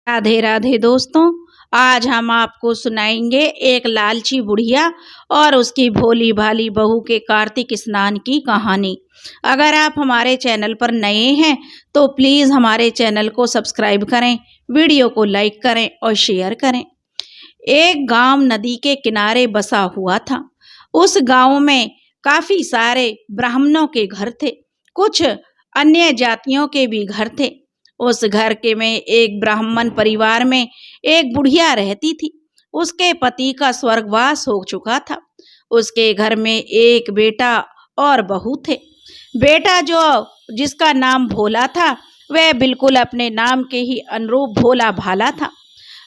राधे राधे दोस्तों। आज हम आपको सुनाएंगे एक लालची बुढ़िया और उसकी भोली भाली बहू के कार्तिक स्नान की कहानी। अगर आप हमारे चैनल पर नए हैं तो प्लीज़ हमारे चैनल को सब्सक्राइब करें, वीडियो को लाइक करें और शेयर करें। एक गांव नदी के किनारे बसा हुआ था। उस गांव में काफ़ी सारे ब्राह्मणों के घर थे, कुछ अन्य जातियों के भी घर थे। उस घर के में एक ब्राह्मण परिवार में एक बुढ़िया रहती थी। उसके पति का स्वर्गवास हो चुका था। उसके घर में एक बेटा और बहू थे। बेटा जिसका नाम भोला था, वह बिल्कुल अपने नाम के ही अनुरूप भोला भाला था।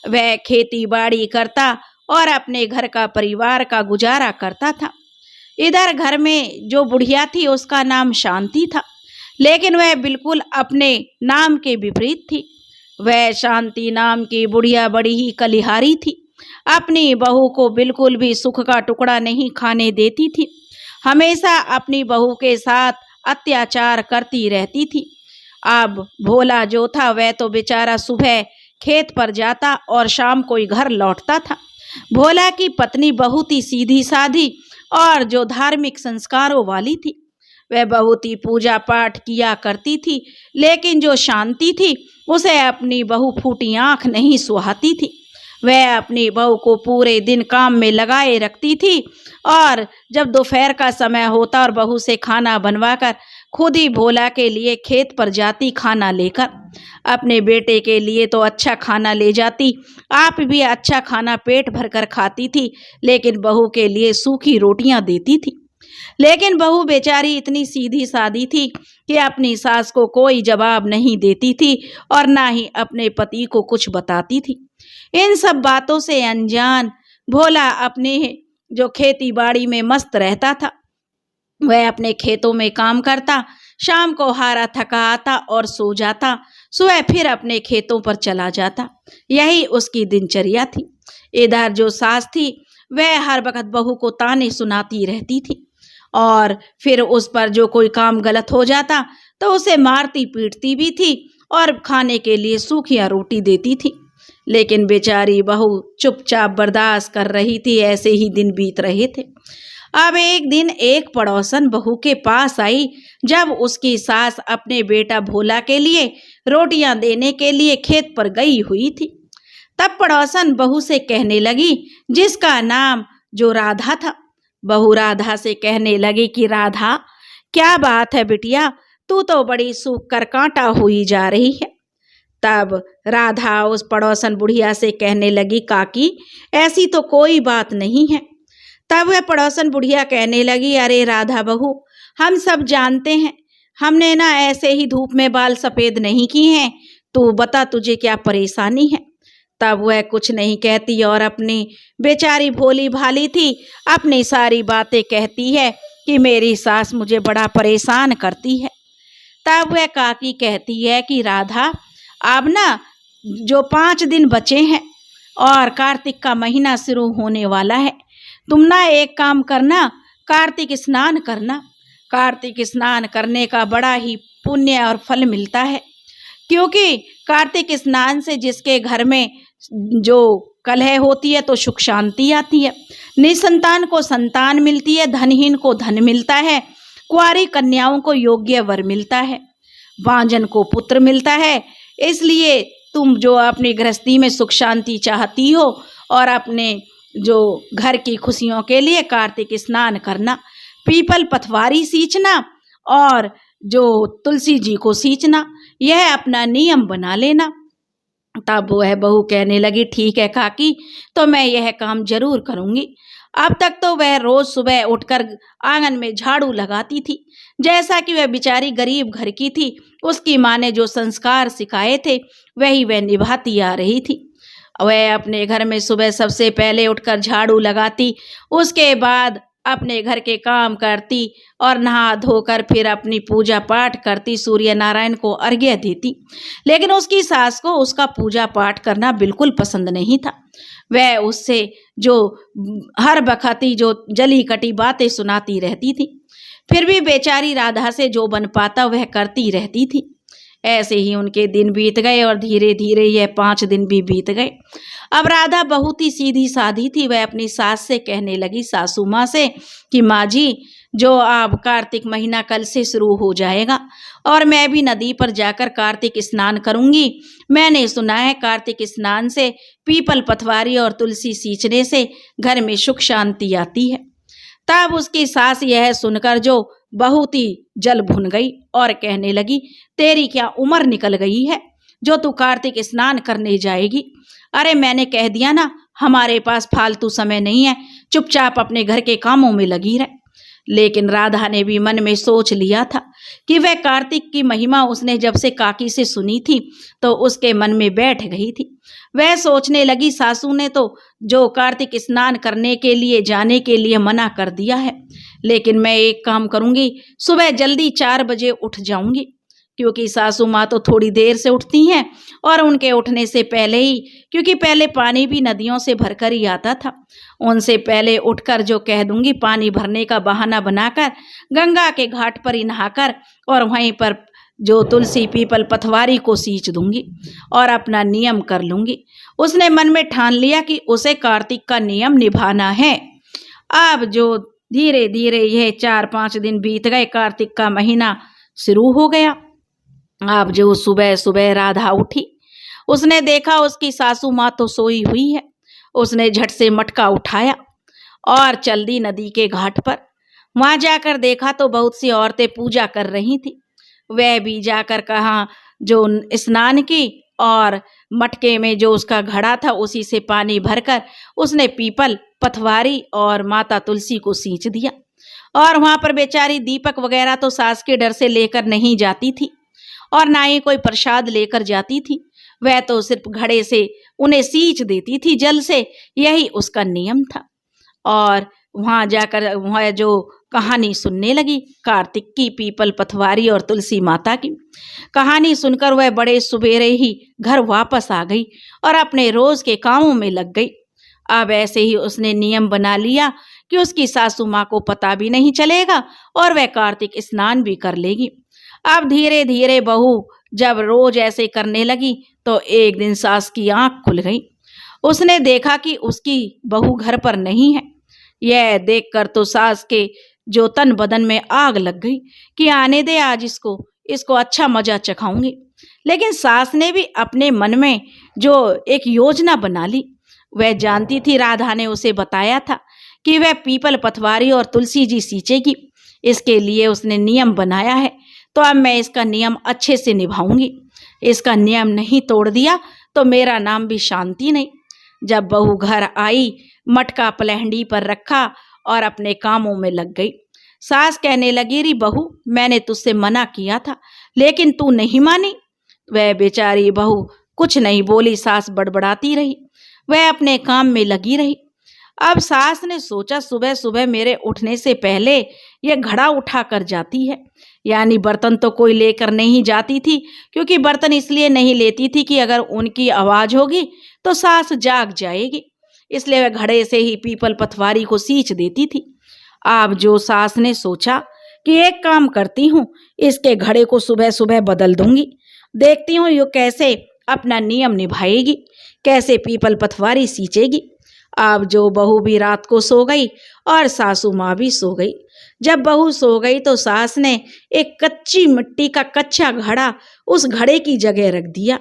वह खेती बाड़ी करता और अपने घर का परिवार का गुजारा करता था। इधर घर में जो बुढ़िया थी उसका नाम शांति था, लेकिन वह बिल्कुल अपने नाम के विपरीत थी। वह शांति नाम की बुढ़िया बड़ी ही कलिहारी थी। अपनी बहू को बिल्कुल भी सुख का टुकड़ा नहीं खाने देती थी। हमेशा अपनी बहू के साथ अत्याचार करती रहती थी। अब भोला जो था वह तो बेचारा सुबह खेत पर जाता और शाम को ही घर लौटता था। भोला की पत्नी बहुत ही सीधी सादी और जो धार्मिक संस्कारों वाली थी। वह बहुत ही पूजा पाठ किया करती थी, लेकिन जो शांति थी उसे अपनी बहू फूटी आंख नहीं सुहाती थी। वह अपनी बहू को पूरे दिन काम में लगाए रखती थी और जब दोपहर का समय होता और बहू से खाना बनवाकर खुद ही भोला के लिए खेत पर जाती खाना लेकर। अपने बेटे के लिए तो अच्छा खाना ले जाती, आप भी अच्छा खाना पेट भरकर खाती थी, लेकिन बहू के लिए सूखी रोटियां देती थी। लेकिन बहू बेचारी इतनी सीधी सादी थी कि अपनी सास को कोई जवाब नहीं देती थी और ना ही अपने पति को कुछ बताती थी। इन सब बातों से अनजान भोला अपने जो खेती बाड़ी में मस्त रहता था। वह अपने खेतों में काम करता, शाम को हारा थका आता और सो जाता, सुबह फिर अपने खेतों पर चला जाता। यही उसकी दिनचर्या थी। इधर जो सास थी वह हर वक्त बहू को ताने सुनाती रहती थी और फिर उस पर जो कोई काम गलत हो जाता तो उसे मारती पीटती भी थी और खाने के लिए सूखिया रोटी देती थी। लेकिन बेचारी बहू चुपचाप बर्दाश्त कर रही थी। ऐसे ही दिन बीत रहे थे। अब एक दिन एक पड़ोसन बहू के पास आई, जब उसकी सास अपने बेटा भोला के लिए रोटियां देने के लिए खेत पर गई हुई थी। तब पड़ोसन बहू से कहने लगी, जिसका नाम जो राधा था। बहू राधा से कहने लगी कि राधा, क्या बात है बिटिया, तू तो बड़ी सूख कर कांटा हुई जा रही है। तब राधा उस पड़ोसन बुढ़िया से कहने लगी, काकी ऐसी तो कोई बात नहीं है। तब वह पड़ोसन बुढ़िया कहने लगी, अरे राधा बहू, हम सब जानते हैं, हमने ना ऐसे ही धूप में बाल सफ़ेद नहीं किए हैं, तू बता तुझे क्या परेशानी है। तब वह कुछ नहीं कहती और अपनी बेचारी भोली भाली थी, अपनी सारी बातें कहती है कि मेरी सास मुझे बड़ा परेशान करती है। तब वह काकी कहती है कि राधा, अब ना जो 5 दिन बचे हैं और कार्तिक का महीना शुरू होने वाला है, तुम ना एक काम करना, कार्तिक स्नान करना। कार्तिक स्नान करने का बड़ा ही पुण्य और फल मिलता है, क्योंकि कार्तिक स्नान से जिसके घर में जो कलह होती है तो सुख शांति आती है, निसंतान को संतान मिलती है, धनहीन को धन मिलता है, कुंवारी कन्याओं को योग्य वर मिलता है, बांझन को पुत्र मिलता है। इसलिए तुम जो अपनी गृहस्थी में सुख शांति चाहती हो और अपने जो घर की खुशियों के लिए कार्तिक स्नान करना, पीपल पथवारी सींचना और जो तुलसी जी को सींचना, यह अपना नियम बना लेना। तब वह बहू कहने लगी, ठीक है काकी, तो मैं यह काम जरूर करूँगी। अब तक तो वह रोज सुबह उठकर आंगन में झाड़ू लगाती थी। जैसा कि वह बेचारी गरीब घर की थी, उसकी माँ ने जो संस्कार सिखाए थे वही वह निभाती आ रही थी। वह अपने घर में सुबह सबसे पहले उठकर झाड़ू लगाती, उसके बाद अपने घर के काम करती और नहा धोकर फिर अपनी पूजा पाठ करती, सूर्य नारायण को अर्घ्य देती। लेकिन उसकी सास को उसका पूजा पाठ करना बिल्कुल पसंद नहीं था। वह उससे जो हर वक्त ही जो जली कटी बातें सुनाती रहती थी। फिर भी बेचारी राधा से जो बन पाता वह करती रहती थी। ऐसे ही उनके दिन बीत गए और धीरे धीरे यह 5 दिन भी बीत गए। अब राधा बहुत ही सीधी सादी थी। वह अपनी सास से कहने लगी, सासू माँ से, कि माँ जी, जो अब कार्तिक महीना कल से शुरू हो जाएगा और मैं भी नदी पर जाकर कार्तिक स्नान करूंगी। मैंने सुना है कार्तिक स्नान से, पीपल पथवारी और तुलसी सींचने से घर में सुख शांति आती है। तब उसकी सास यह सुनकर जो बहुत ही जल भुन गई और कहने लगी, तेरी क्या उम्र निकल गई है जो तू कार्तिक स्नान करने जाएगी? अरे मैंने कह दिया ना, हमारे पास फालतू समय नहीं है, चुपचाप अपने घर के कामों में लगी रह। लेकिन राधा ने भी मन में सोच लिया था कि वह कार्तिक की महिमा उसने जब से काकी से सुनी थी तो उसके मन में बैठ गई थी। वह सोचने लगी, सासू ने तो जो कार्तिक स्नान करने के लिए जाने के लिए मना कर दिया है, लेकिन मैं एक काम करूंगी, सुबह जल्दी 4 बजे उठ जाऊंगी, क्योंकि सासू माँ तो थोड़ी देर से उठती हैं और उनके उठने से पहले ही, क्योंकि पहले पानी भी नदियों से भरकर ही आता था, उनसे पहले उठकर जो कह दूंगी, पानी भरने का बहाना बनाकर गंगा के घाट पर ही नहाकर और वहीं पर जो तुलसी पीपल पथवारी को सींच दूंगी और अपना नियम कर लूंगी। उसने मन में ठान लिया कि उसे कार्तिक का नियम निभाना है। अब जो धीरे धीरे यह 4-5 दिन बीत गए, कार्तिक का महीना शुरू हो गया। अब जो सुबह सुबह राधा उठी, उसने देखा उसकी सासू माँ तो सोई हुई है। उसने झट से मटका उठाया और चल दी नदी के घाट पर। वहां जाकर देखा तो बहुत सी औरतें पूजा कर रही थी। वह भी जाकर कहा जो स्नान की और मटके में जो उसका घड़ा था उसी से पानी भरकर उसने पीपल पथवारी और माता तुलसी को सींच दिया। और वहां पर बेचारी दीपक वगैरह तो सास के डर से लेकर नहीं जाती थी और ना ही कोई प्रसाद लेकर जाती थी। वह तो सिर्फ घड़े से उन्हें सींच देती थी जल से, यही उसका नियम था। और वहां जाकर वह जो कहानी सुनने लगी कार्तिक की, पीपल पथवारी और तुलसी माता की कहानी सुनकर वह बड़े सुबेरे ही घर वापस आ गई और अपने रोज के कामों में लग गई। अब ऐसे ही उसने नियम बना लिया कि उसकी सासू माँ को पता भी नहीं चलेगा और वह कार्तिक स्नान भी कर लेगी। अब धीरे धीरे बहू जब रोज ऐसे करने लगी तो एक दिन सास की आंख खुल गई। उसने देखा कि उसकी बहू घर पर नहीं है। यह देखकर तो सास के जो तन बदन में आग लग गई कि आने दे, आज इसको अच्छा मजा चखाऊंगी। लेकिन सास ने भी अपने मन में जो एक योजना बना ली। वह जानती थी, राधा ने उसे बताया था कि वह पीपल पथवारी और तुलसी जी सींचेगी, इसके लिए उसने नियम बनाया है, तो अब मैं इसका नियम अच्छे से निभाऊंगी। इसका नियम नहीं तोड़ दिया तो मेरा नाम भी शांति नहीं। जब बहू घर आई, मटका पलहंडी पर रखा और अपने कामों में लग गई। सास कहने लगी, री बहू, मैंने तुझसे मना किया था लेकिन तू नहीं मानी। वह बेचारी बहू कुछ नहीं बोली, सास बड़बड़ाती रही। वह अपने काम में लगी रही। अब सास ने सोचा, सुबह सुबह मेरे उठने से पहले यह घड़ा उठा कर जाती है, यानी बर्तन तो कोई लेकर नहीं जाती थी, क्योंकि बर्तन इसलिए नहीं लेती थी कि अगर उनकी आवाज होगी तो सास जाग जाएगी, इसलिए वह घड़े से ही पीपल पथवारी को सींच देती थी। अब जो सास ने सोचा कि एक काम करती हूँ, इसके घड़े को सुबह सुबह बदल दूंगी, देखती हूँ ये कैसे अपना नियम निभाएगी, कैसे पीपल पथवारी सींचेगी। अब जो बहू भी रात को सो गई और सासू माँ भी सो गई। जब बहू सो गई तो सास ने एक कच्ची मिट्टी का कच्चा घड़ा उस घड़े की जगह रख दिया,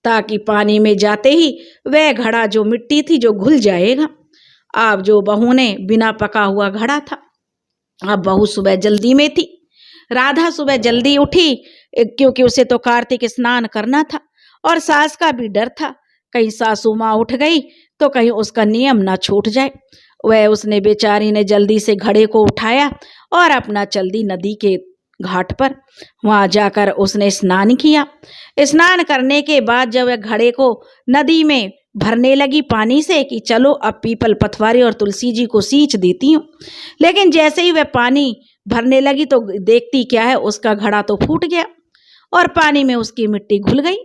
ताकि पानी में जाते ही वह घड़ा जो मिट्टी थी जो घुल जाएगा। अब जो बहू ने बिना पका हुआ घड़ा था। अब बहू सुबह जल्दी में थी। राधा सुबह जल्दी उठी क्योंकि उसे तो कार्तिक स्नान करना था और सास का भी डर था, कहीं सासू माँ उठ गई तो कहीं उसका नियम ना छूट जाए। वह उसने बेचारी ने जल्दी से घड़े को उठाया और अपना चल दी नदी के घाट पर। वहां जाकर उसने स्नान किया। स्नान करने के बाद जब वह घड़े को नदी में भरने लगी पानी से कि चलो अब पीपल पथवारी और तुलसी जी को सींच देती हूँ, लेकिन जैसे ही वह पानी भरने लगी तो देखती क्या है, उसका घड़ा तो फूट गया और पानी में उसकी मिट्टी घुल गई।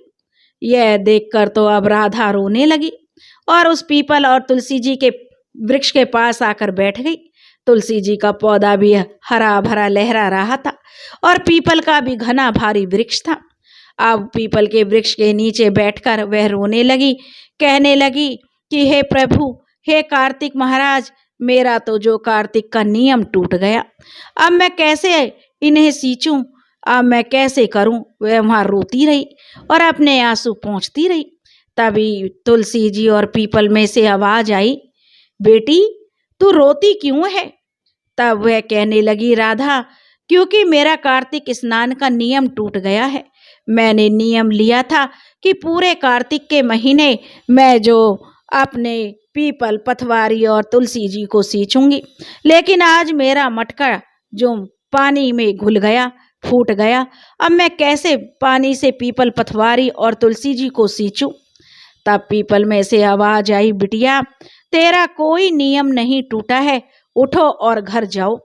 यह देखकर तो अब राधा रोने लगी और उस पीपल और तुलसी जी के वृक्ष के पास आकर बैठ गई। तुलसी जी का पौधा भी हरा भरा लहरा रहा था और पीपल का भी घना भारी वृक्ष था। अब पीपल के वृक्ष के नीचे बैठकर वह रोने लगी, कहने लगी कि हे प्रभु, हे कार्तिक महाराज, मेरा तो जो कार्तिक का नियम टूट गया। अब मैं कैसे इन्हें सींचूं, अब मैं कैसे करूं। वह वहां रोती रही और अपने आंसू पोंछती रही। तभी तुलसी जी और पीपल में से आवाज आई, बेटी तू रोती क्यों है। तब वह कहने लगी, राधा, क्योंकि मेरा कार्तिक स्नान का नियम टूट गया है। मैंने नियम लिया था कि पूरे कार्तिक के महीने मैं जो अपने पीपल, पथवारी और तुलसी जी को सींचूंगी, लेकिन आज मेरा मटका जो पानी में घुल गया, फूट गया। अब मैं कैसे पानी से पीपल, पथवारी और तुलसी जी को सींचूं। तब पीपल में से आवाज आई, बिटिया तेरा कोई नियम नहीं टूटा है, उठो और घर जाओ।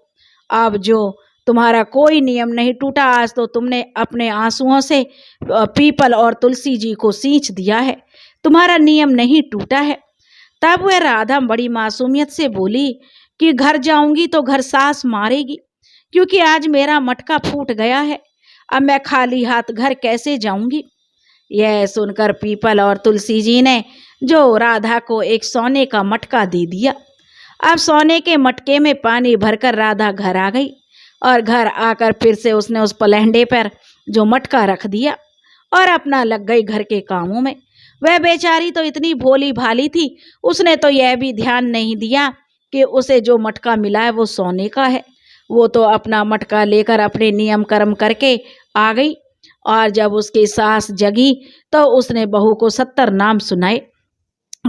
अब जो तुम्हारा कोई नियम नहीं टूटा, आज तो तुमने अपने आंसुओं से पीपल और तुलसी जी को सींच दिया है, तुम्हारा नियम नहीं टूटा है। तब वह राधा बड़ी मासूमियत से बोली कि घर जाऊंगी तो घर सास मारेगी, क्योंकि आज मेरा मटका फूट गया है, अब मैं खाली हाथ घर कैसे जाऊंगी। यह सुनकर पीपल और तुलसी जी ने जो राधा को एक सोने का मटका दे दिया। अब सोने के मटके में पानी भरकर राधा घर आ गई और घर आकर फिर से उसने उस पलहंडे पर जो मटका रख दिया और अपना लग गई घर के कामों में। वह बेचारी तो इतनी भोली भाली थी, उसने तो यह भी ध्यान नहीं दिया कि उसे जो मटका मिला है वो सोने का है। वो तो अपना मटका लेकर अपने नियम कर्म करके आ गई और जब उसकी सास जगी तो उसने बहू को 70 नाम सुनाए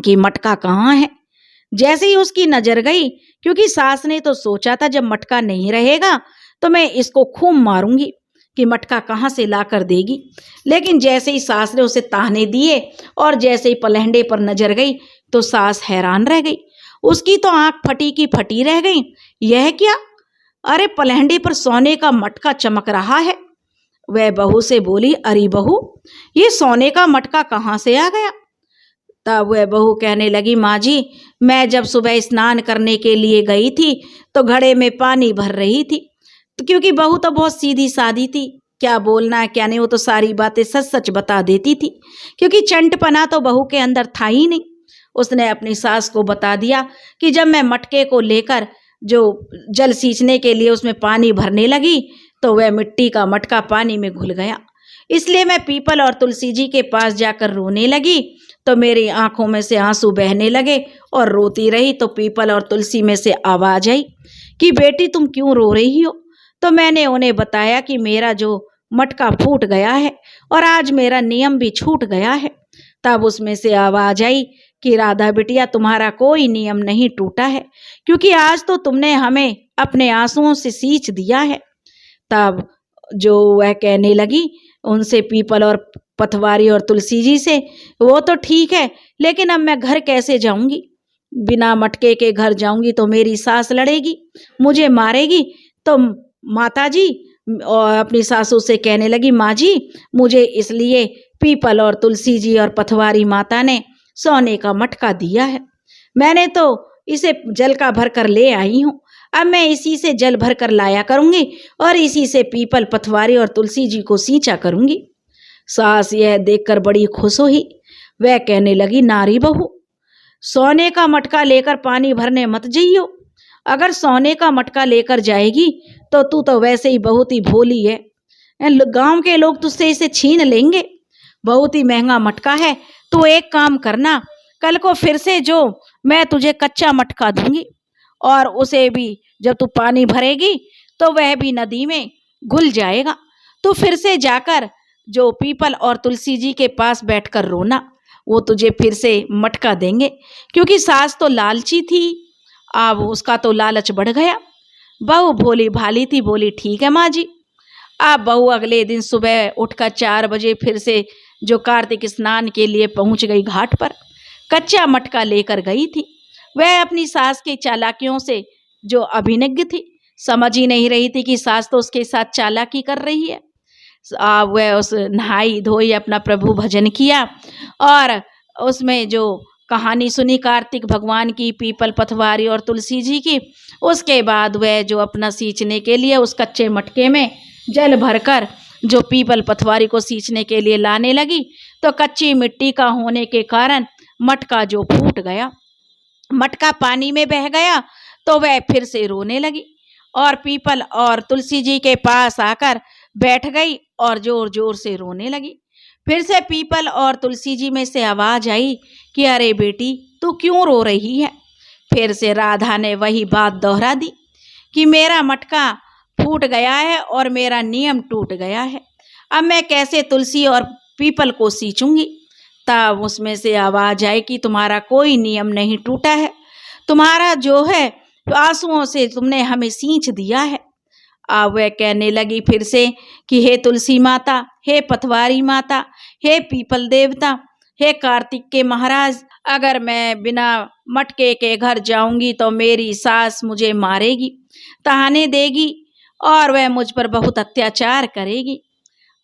कि मटका कहाँ है। जैसे ही उसकी नजर गई, क्योंकि सास ने तो सोचा था जब मटका नहीं रहेगा तो मैं इसको खूब मारूंगी कि मटका कहाँ से ला कर देगी, लेकिन जैसे ही सास ने उसे ताने दिए और जैसे ही पलहंडे पर नजर गई तो सास हैरान रह गई। उसकी तो आंख फटी की फटी रह गई। यह क्या, अरे पलहंडे पर सोने का मटका चमक रहा है। वह बहू से बोली, अरे बहू, ये सोने का मटका कहाँ से आ गया। तब वह बहू कहने लगी, माँ जी, मैं जब सुबह स्नान करने के लिए गई थी तो घड़े में पानी भर रही थी, तो क्योंकि बहू तो बहुत सीधी सादी थी, क्या बोलना है क्या नहीं, वो तो सारी बातें सच सच बता देती थी, क्योंकि चंटपना तो बहू के अंदर था ही नहीं। उसने अपनी सास को बता दिया कि जब मैं मटके को लेकर जो जल सींचने के लिए उसमें पानी भरने लगी तो वह मिट्टी का मटका पानी में घुल गया, इसलिए मैं पीपल और तुलसी जी के पास जाकर रोने लगी तो मेरी आंखों में से आंसू बहने लगे और रोती रही। तो पीपल और तुलसी में से आवाज आई कि बेटी तुम क्यों रो रही हो। तो मैंने उन्हें बताया कि मेरा जो मटका फूट गया है और आज मेरा नियम भी छूट गया है। तब उसमें से आवाज आई कि राधा बिटिया, तुम्हारा कोई नियम नहीं टूटा है, क्योंकि आज तो तुमने हमें अपने आंसुओं से सींच दिया है। तब जो वह कहने लगी उनसे, पीपल और पथवारी और तुलसी जी से, वो तो ठीक है, लेकिन अब मैं घर कैसे जाऊंगी। बिना मटके के घर जाऊंगी तो मेरी सास लड़ेगी, मुझे मारेगी। तो माता जी और अपनी सासू से कहने लगी, माँ जी, मुझे इसलिए पीपल और तुलसी जी और पथवारी माता ने सोने का मटका दिया है, मैंने तो इसे जल का भर कर ले आई हूँ, अब मैं इसी से जल भर कर लाया करूंगी और इसी से पीपल, पथवारी और तुलसी जी को सींचा करूंगी। सास यह देखकर बड़ी खुश हुई। वह कहने लगी, नारी बहू, सोने का मटका लेकर पानी भरने मत जाइयो। अगर सोने का मटका लेकर जाएगी तो तू तो वैसे ही बहुत ही भोली है, गांव के लोग तुझसे इसे छीन लेंगे, बहुत ही महंगा मटका है। तू एक काम करना, कल को फिर से जो मैं तुझे कच्चा मटका दूंगी और उसे भी जब तू पानी भरेगी तो वह भी नदी में घुल जाएगा। तो फिर से जाकर जो पीपल और तुलसी जी के पास बैठकर रोना, वो तुझे फिर से मटका देंगे। क्योंकि सास तो लालची थी, अब उसका तो लालच बढ़ गया। बहू भोली भाली थी, बोली ठीक है माँ जी। अब बहू अगले दिन सुबह उठकर 4 बजे फिर से जो कार्तिक स्नान के लिए पहुंच गई घाट पर, कच्चा मटका लेकर गई थी। वह अपनी सास की चालाकियों से जो अभिज्ञ थी, समझ ही नहीं रही थी कि सास तो उसके साथ चालाकी कर रही है। वह उस नहाई धोई, अपना प्रभु भजन किया और उसमें जो कहानी सुनी कार्तिक भगवान की, पीपल, पथवारी और तुलसी जी की, उसके बाद वह जो अपना सींचने के लिए उस कच्चे मटके में जल भरकर जो पीपल पतवारी को सींचने के लिए लाने लगी तो कच्ची मिट्टी का होने के कारण मटका जो फूट गया, मटका पानी में बह गया तो वह फिर से रोने लगी और पीपल और तुलसी जी के पास आकर बैठ गई और जोर जोर से रोने लगी। फिर से पीपल और तुलसी जी में से आवाज आई कि अरे बेटी, तू क्यों रो रही है। फिर से राधा ने वही बात दोहरा दी कि मेरा मटका फूट गया है और मेरा नियम टूट गया है, अब मैं कैसे तुलसी और पीपल को सींचूंगी। तब उसमें से आवाज आई कि तुम्हारा कोई नियम नहीं टूटा है, तुम्हारा जो है आंसुओं से तुमने हमें सींच दिया है। अब वह कहने लगी फिर से कि हे तुलसी माता, हे पतवारी माता, हे पीपल देवता, हे कार्तिक के महाराज, अगर मैं बिना मटके के घर जाऊंगी तो मेरी सास मुझे मारेगी, ताने देगी और वह मुझ पर बहुत अत्याचार करेगी।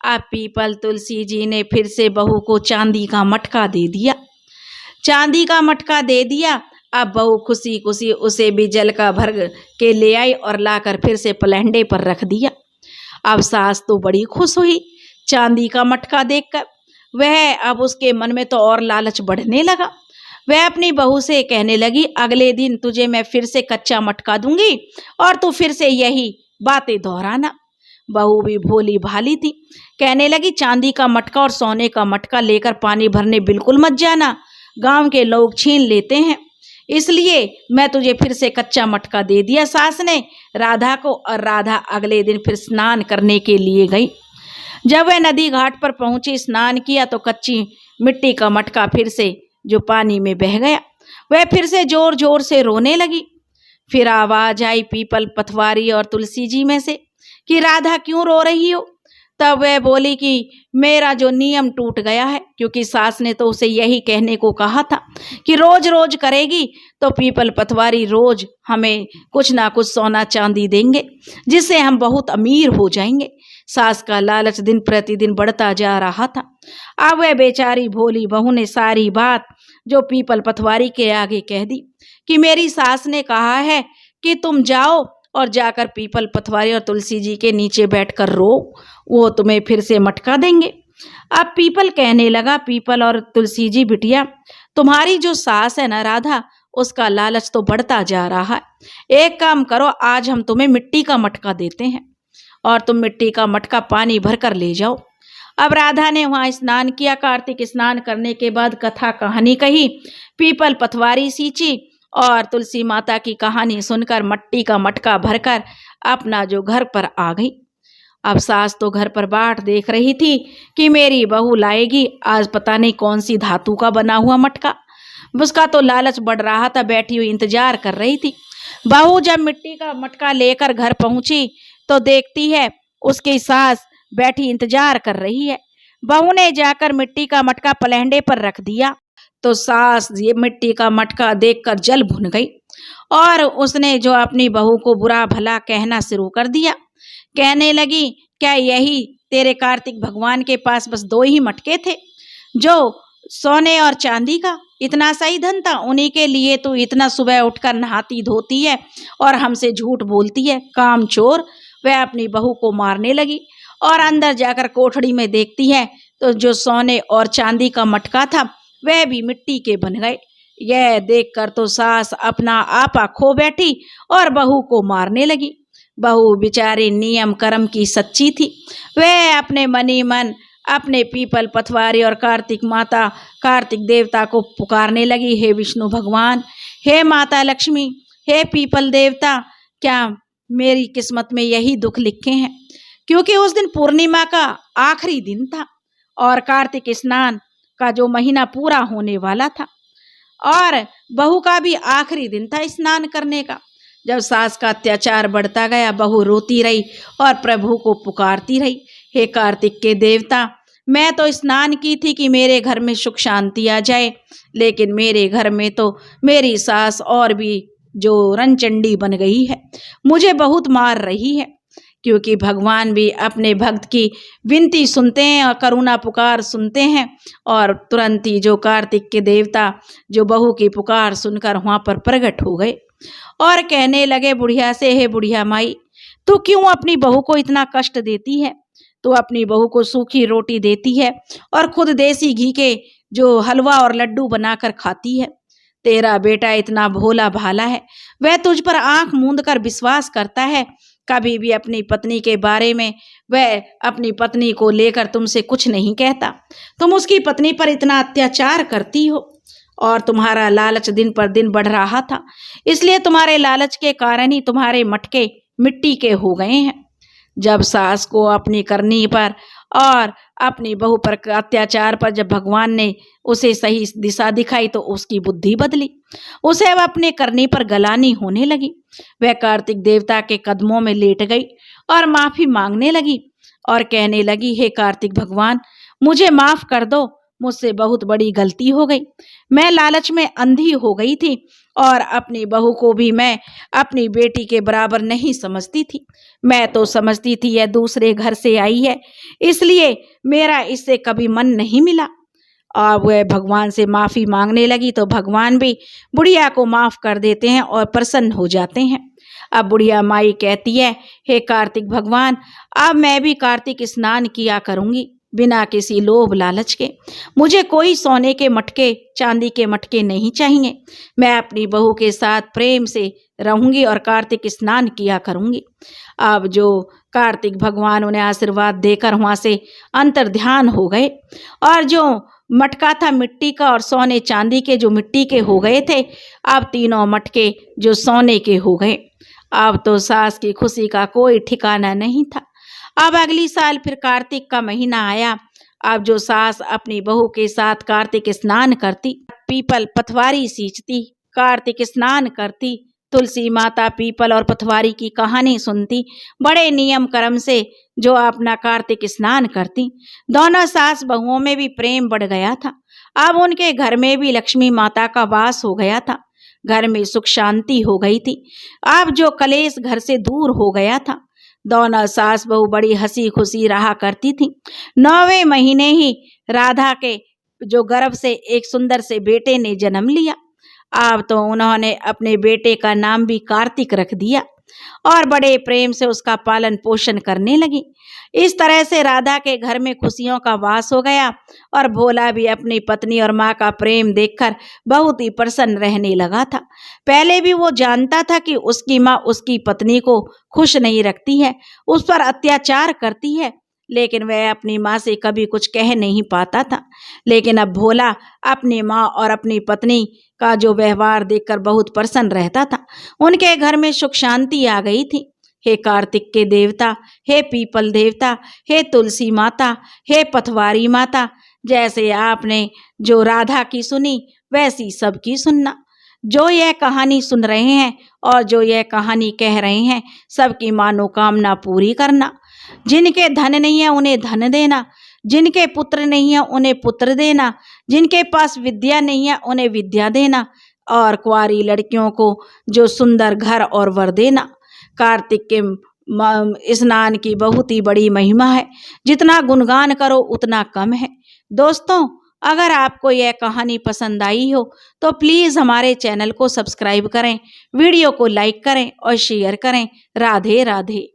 अब पीपल तुलसी जी ने फिर से बहू को चांदी का मटका दे दिया, चांदी का मटका दे दिया। अब बहू खुशी खुशी उसे भी जल का भर के ले आई और लाकर फिर से पलहंडे पर रख दिया। अब सास तो बड़ी खुश हुई चांदी का मटका देखकर, वह अब उसके मन में तो और लालच बढ़ने लगा। वह अपनी बहू से कहने लगी अगले दिन तुझे मैं फिर से कच्चा मटका दूंगी और तू फिर से यही बातें दोहराना। बहू भी भोली भाली थी, कहने लगी चांदी का मटका और सोने का मटका लेकर पानी भरने बिल्कुल मत जाना, गांव के लोग छीन लेते हैं, इसलिए मैं तुझे फिर से कच्चा मटका दे दिया सास ने राधा को। और राधा अगले दिन फिर स्नान करने के लिए गई। जब वह नदी घाट पर पहुंची, स्नान किया तो कच्ची मिट्टी का मटका फिर से जो पानी में बह गया, वह फिर से जोर जोर से रोने लगी। फिर आवाज आई पीपल पतवारी और तुलसी जी में से कि राधा क्यों रो रही हो। तब वह बोली कि मेरा जो नियम टूट गया है, क्योंकि सास ने तो उसे यही कहने को कहा था कि रोज रोज करेगी तो पीपल पतवारी रोज हमें कुछ ना कुछ सोना चांदी देंगे जिससे हम बहुत अमीर हो जाएंगे। सास का लालच दिन प्रतिदिन बढ़ता जा रहा था। अब वह बेचारी भोली बहू ने सारी बात जो पीपल पतवारी के आगे कह दी कि मेरी सास ने कहा है कि तुम जाओ और जाकर पीपल पतवारी और तुलसी जी के नीचे बैठकर रो, वो तुम्हें फिर से मटका देंगे। अब पीपल कहने लगा पीपल और तुलसी जी बिटिया, तुम्हारी जो सास है ना राधा, उसका लालच तो बढ़ता जा रहा है। एक काम करो, आज हम तुम्हें मिट्टी का मटका देते हैं और तुम मिट्टी का मटका पानी भरकर ले जाओ। अब राधा ने वहां स्नान किया। कार्तिक स्नान करने के बाद कथा कहानी कही, पीपल पतवारी सींची और तुलसी माता की कहानी सुनकर मिट्टी का मटका भरकर अपना जो घर पर आ गई। अब सास तो घर पर बाट देख रही थी कि मेरी बहू लाएगी आज पता नहीं कौन सी धातु का बना हुआ मटका। उसका तो लालच बढ़ रहा था, बैठी हुई इंतजार कर रही थी। बहू जब मिट्टी का मटका लेकर घर पहुंची तो देखती है उसकी सास बैठी इंतजार कर रही है। बहू ने जाकर मिट्टी का मटका पलहंडे पर रख दिया तो सास ये मिट्टी का मटका देखकर जल भुन गई और उसने जो अपनी बहू को बुरा भला कहना शुरू कर दिया। कहने लगी क्या यही तेरे कार्तिक भगवान के पास बस 2 ही मटके थे जो सोने और चांदी का इतना सही धन था, उन्हीं के लिए तू इतना सुबह उठकर नहाती धोती है और हमसे झूठ बोलती है, काम चोर। वह अपनी बहू को मारने लगी और अंदर जाकर कोठड़ी में देखती है तो जो सोने और चांदी का मटका था वह भी मिट्टी के बन गए। यह देखकर तो सास अपना आपा खो बैठी और बहू को मारने लगी। बहू बेचारी नियम कर्म की सच्ची थी। वह अपने मनी मन अपने पीपल पतवारी और कार्तिक माता कार्तिक देवता को पुकारने लगी, हे विष्णु भगवान, हे माता लक्ष्मी, हे पीपल देवता, क्या मेरी किस्मत में यही दुख लिखे हैं। क्योंकि उस दिन पूर्णिमा का आखिरी दिन था और कार्तिक स्नान का जो महीना पूरा होने वाला था और बहू का भी आखिरी दिन था स्नान करने का। जब सास का अत्याचार बढ़ता गया, बहू रोती रही और प्रभु को पुकारती रही, हे कार्तिक के देवता, मैं तो स्नान की थी कि मेरे घर में सुख शांति आ जाए, लेकिन मेरे घर में तो मेरी सास और भी जो रनचंडी बन गई है, मुझे बहुत मार रही है। क्योंकि भगवान भी अपने भक्त की विनती सुनते हैं और करुणा पुकार सुनते हैं और तुरंत ही जो कार्तिक के देवता जो बहू की पुकार सुनकर वहाँ पर प्रकट हो गए और कहने लगे बुढ़िया से, हे बुढ़िया माई, तू क्यों अपनी बहू को इतना कष्ट देती है, तो अपनी बहू को सूखी रोटी देती है और खुद देसी घी के जो हलवा और लड्डू बनाकर खाती है। तेरा बेटा इतना भोला भाला है, वह तुझ पर आंख मूंद कर विश्वास करता है। कभी भी अपनी पत्नी के बारे में वह अपनी पत्नी को लेकर तुमसे कुछ नहीं कहता। तुम उसकी पत्नी पर इतना अत्याचार करती हो और तुम्हारा लालच दिन पर दिन बढ़ रहा था, इसलिए तुम्हारे लालच के कारण ही तुम्हारे मटके मिट्टी के हो गए हैं। जब सास को अपनी करनी पर और अपनी बहू पर अत्याचार पर जब भगवान ने उसे सही दिशा दिखाई तो उसकी बुद्धि बदली, उसे अब अपने करनी पर गलानी होने लगी। वह कार्तिक देवता के कदमों में लेट गई और माफी मांगने लगी और कहने लगी, हे कार्तिक भगवान, मुझे माफ कर दो, मुझसे बहुत बड़ी गलती हो गई। मैं लालच में अंधी हो गई थी और अपनी बहू को भी मैं अपनी बेटी के बराबर नहीं समझती थी। मैं तो समझती थी यह दूसरे घर से आई है, इसलिए मेरा इससे कभी मन नहीं मिला। और वह भगवान से माफ़ी मांगने लगी तो भगवान भी बुढ़िया को माफ़ कर देते हैं और प्रसन्न हो जाते हैं। अब बुढ़िया माई कहती है, हे कार्तिक भगवान, अब मैं भी कार्तिक स्नान किया करूँगी बिना किसी लोभ लालच के। मुझे कोई सोने के मटके, चांदी के मटके नहीं चाहिए। मैं अपनी बहू के साथ प्रेम से रहूंगी और कार्तिक स्नान किया करूंगी। अब जो कार्तिक भगवान उन्हें आशीर्वाद देकर वहाँ से अंतर्ध्यान हो गए और जो मटका था मिट्टी का और सोने चांदी के जो मिट्टी के हो गए थे, अब तीनों मटके जो सोने के हो गए। अब तो सास की खुशी का कोई ठिकाना नहीं था। अब अगली साल फिर कार्तिक का महीना आया। अब जो सास अपनी बहू के साथ कार्तिक स्नान करती, पीपल पथवारी सींचती, कार्तिक स्नान करती, तुलसी माता पीपल और पथवारी की कहानी सुनती, बड़े नियम कर्म से जो अपना कार्तिक स्नान करती, दोनों सास बहुओं में भी प्रेम बढ़ गया था। अब उनके घर में भी लक्ष्मी माता का वास हो गया था। घर में सुख शांति हो गई थी। अब जो कलेश घर से दूर हो गया था। दोनों सास बहू बड़ी हंसी खुशी रहा करती थी। 9वें महीने ही राधा के जो गर्भ से एक सुंदर से बेटे ने जन्म लिया। अब तो उन्होंने अपने बेटे का नाम भी कार्तिक रख दिया और बड़े प्रेम से उसका पालन पोषण करने लगी। इस तरह से राधा के घर में खुशियों का वास हो गया और भोला भी अपनी पत्नी और माँ का प्रेम देखकर बहुत ही प्रसन्न रहने लगा था। पहले भी वो जानता था कि उसकी माँ उसकी पत्नी को खुश नहीं रखती है, उस पर अत्याचार करती है, लेकिन वह अपनी माँ से कभी कुछ कह नहीं पाता था। लेकिन अब भोला अपनी माँ और अपनी पत्नी का जो व्यवहार देखकर बहुत प्रसन्न रहता था। उनके घर में सुख शांति आ गई थी। हे कार्तिक के देवता, हे पीपल देवता, हे तुलसी माता, हे पथवारी माता, जैसे आपने जो राधा की सुनी वैसी सबकी सुनना। जो यह कहानी सुन रहे हैं और जो यह कहानी कह रहे हैं, सबकी मनोकामना पूरी करना। जिनके धन नहीं है उन्हें धन देना, जिनके पुत्र नहीं है उन्हें पुत्र देना, जिनके पास विद्या नहीं है उन्हें विद्या देना और कुंवारी लड़कियों को जो सुंदर घर और वर देना। कार्तिक के स्नान की बहुत ही बड़ी महिमा है। जितना गुणगान करो उतना कम है। दोस्तों, अगर आपको यह कहानी पसंद आई हो तो प्लीज़ हमारे चैनल को सब्सक्राइब करें, वीडियो को लाइक करें और शेयर करें। राधे राधे।